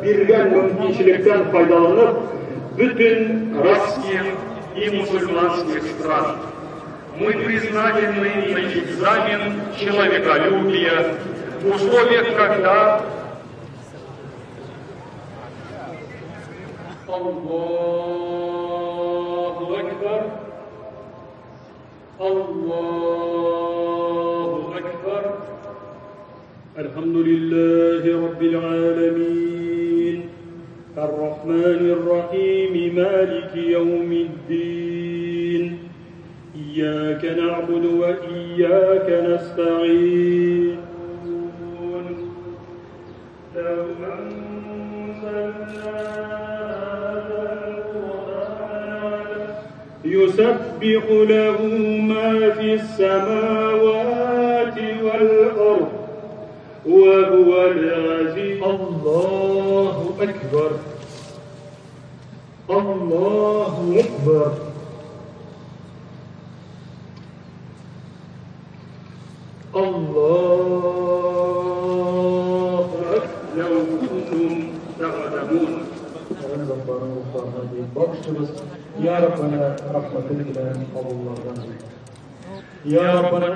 Birgen mümkünçilikten faydalanıp bütün Российских и мусульманских стран. Мы признательны за экзамен человеколюбия в условиях, когда Аллаху Акбар, Аллаху Акбар, Элхамдулиллахи Раббил Аламин, Ар-Рахманир Рахим, Малики Яумиддин, Iyяка нa'буду ва iyяка наста'ин. يسبح له ما في السماوات والأرض وهو العزيز. الله أكبر، الله أكبر. الله أكبر. لو كنتم تعلمون. Ya Rabbana rahmetin ile kabullardan. Ya Rabbana